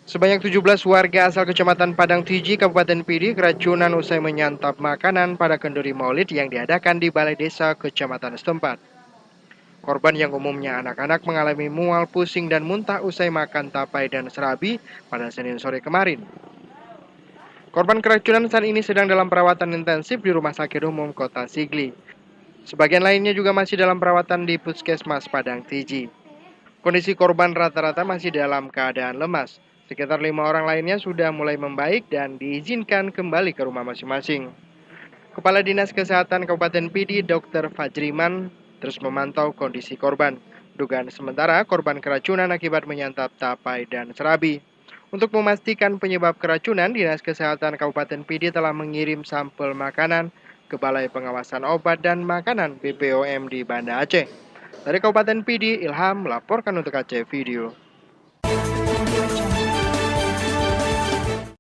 Sebanyak 17 warga asal Kecamatan Padang Tiji, Kabupaten Pidi, keracunan usai menyantap makanan pada kenduri maulid yang diadakan di Balai Desa Kecamatan setempat. Korban yang umumnya anak-anak mengalami mual, pusing, dan muntah usai makan tapai dan serabi pada Senin sore kemarin. Korban keracunan saat ini sedang dalam perawatan intensif di Rumah Sakit Umum Kota Sigli. Sebagian lainnya juga masih dalam perawatan di Puskesmas Padang Tiji. Kondisi korban rata-rata masih dalam keadaan lemas. Sekitar 5 orang lainnya sudah mulai membaik dan diizinkan kembali ke rumah masing-masing. Kepala Dinas Kesehatan Kabupaten Pidi, Dr. Fajriman, terus memantau kondisi korban. Dugaan sementara korban keracunan akibat menyantap tapai dan serabi. Untuk memastikan penyebab keracunan, Dinas Kesehatan Kabupaten Pidi telah mengirim sampel makanan ke Balai Pengawasan Obat dan Makanan BPOM di Banda Aceh. Dari Kabupaten Pidi, Ilham melaporkan untuk Aceh Video.